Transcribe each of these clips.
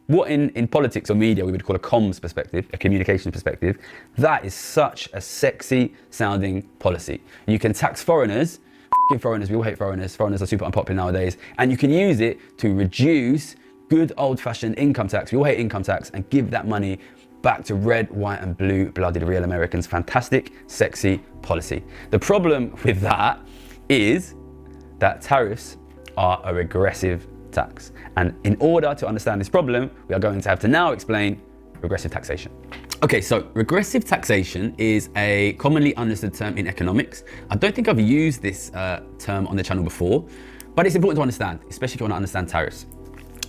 what in politics or media we would call a comms perspective, a communication perspective, that is such a sexy sounding policy. You can tax foreigners, foreigners, we all hate foreigners, foreigners are super unpopular nowadays, and you can use it to reduce good old-fashioned income tax, we all hate income tax, and give that money back to red, white and blue-blooded real Americans. Fantastic, sexy policy. The problem with that is that tariffs are a regressive tax. And in order to understand this problem, we are going to have to now explain regressive taxation. Okay, so regressive taxation is a commonly understood term in economics. I don't think I've used this term on the channel before, but it's important to understand, especially if you want to understand tariffs.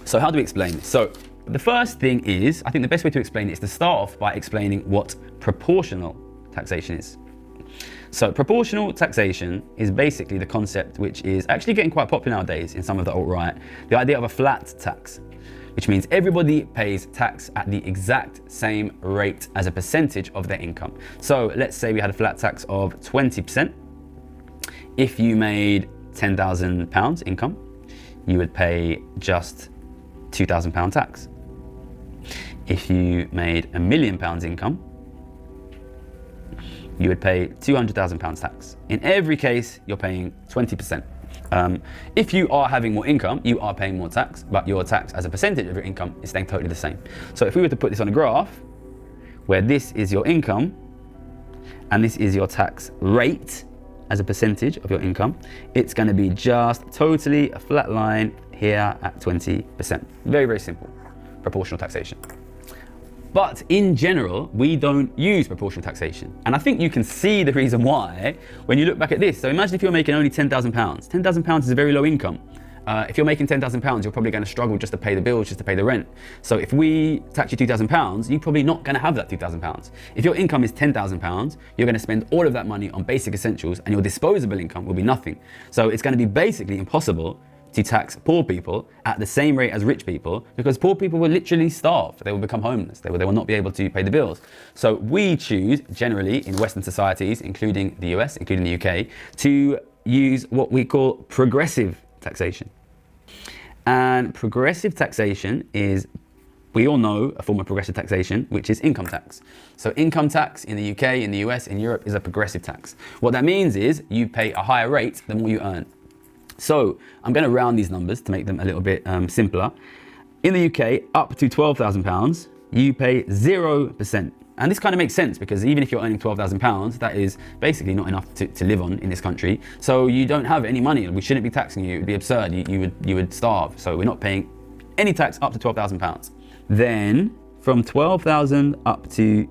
So how do we explain this? So the first thing is, I think the best way to explain it is to start off by explaining what proportional taxation is. So proportional taxation is basically the concept which is actually getting quite popular nowadays in some of the alt-right, the idea of a flat tax, which means everybody pays tax at the exact same rate as a percentage of their income. So let's say we had a flat tax of 20%. If you made £10,000 income, you would pay just £2,000 tax. If you made £1 million income, you would pay £200,000 tax. In every case, you're paying 20%. If you are having more income, you are paying more tax, but your tax as a percentage of your income is staying totally the same. So if we were to put this on a graph, where this is your income, and this is your tax rate as a percentage of your income, it's gonna be just totally a flat line here at 20%. Very, very simple, proportional taxation. But in general, we don't use proportional taxation. And I think you can see the reason why when you look back at this. So imagine if you're making only £10,000. £10,000 is a very low income. If you're making £10,000, you're probably going to struggle just to pay the bills, just to pay the rent. So if we tax you £2,000, you're probably not going to have that £2,000. If your income is £10,000, you're going to spend all of that money on basic essentials and your disposable income will be nothing. So it's going to be basically impossible to tax poor people at the same rate as rich people, because poor people will literally starve. They will become homeless. They will not be able to pay the bills. So we choose generally in Western societies, including the US, including the UK, to use what we call progressive taxation. And progressive taxation is, we all know a form of progressive taxation, which is income tax. So income tax in the UK, in the US, in Europe is a progressive tax. What that means is you pay a higher rate the more you earn. So I'm going to round these numbers to make them a little bit simpler. In the UK, up to £12,000, you pay 0%. And this kind of makes sense because even if you're earning £12,000, that is basically not enough to live on in this country. So you don't have any money. We shouldn't be taxing you. It would be absurd. You would starve. So we're not paying any tax up to £12,000. Then from 12,000 up to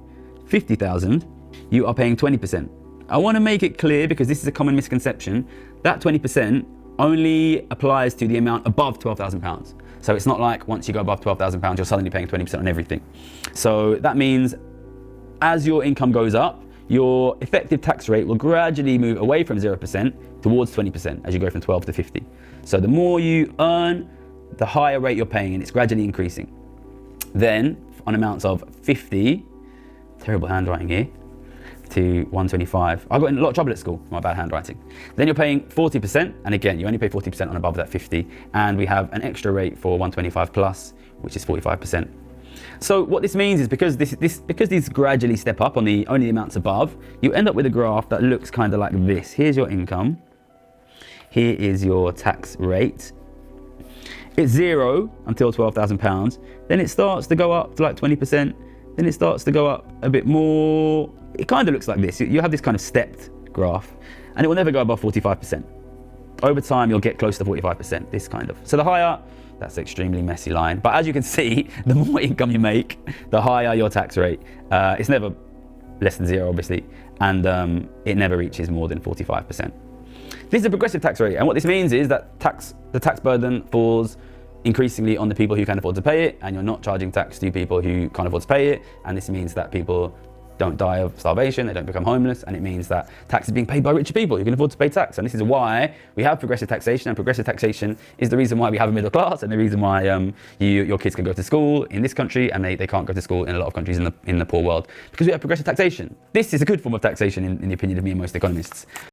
50,000, you are paying 20%. I want to make it clear, because this is a common misconception, that 20% only applies to the amount above £12,000. So it's not like once you go above £12,000, you're suddenly paying 20% on everything. So that means as your income goes up, your effective tax rate will gradually move away from 0% towards 20% as you go from 12 to 50. So the more you earn, the higher rate you're paying, and it's gradually increasing. Then on amounts of 50, terrible handwriting here, to 125. I got in a lot of trouble at school, my bad handwriting. Then you're paying 40%, and again, you only pay 40% on above that 50, and we have an extra rate for 125 plus, which is 45%. So what this means is because these gradually step up on the only amounts above, you end up with a graph that looks kind of like this. Here's your income, here is your tax rate. It's zero until £12,000, then it starts to go up to like 20%, then it starts to go up a bit more. It kind of looks like this. You have this kind of stepped graph, and it will never go above 45%. Over time, you'll get close to 45%, this kind of. So the higher, that's an extremely messy line. But as you can see, the more income you make, the higher your tax rate. It's never less than zero, obviously, and it never reaches more than 45%. This is a progressive tax rate, and what this means is that the tax burden falls increasingly on the people who can afford to pay it, and you're not charging tax to people who can't afford to pay it, and this means that people don't die of starvation, they don't become homeless, and it means that tax is being paid by richer people who can afford to pay tax. And this is why we have progressive taxation, and progressive taxation is the reason why we have a middle class, and the reason why your kids can go to school in this country and they can't go to school in a lot of countries in the poor world, because we have progressive taxation. This is a good form of taxation in the opinion of me and most economists.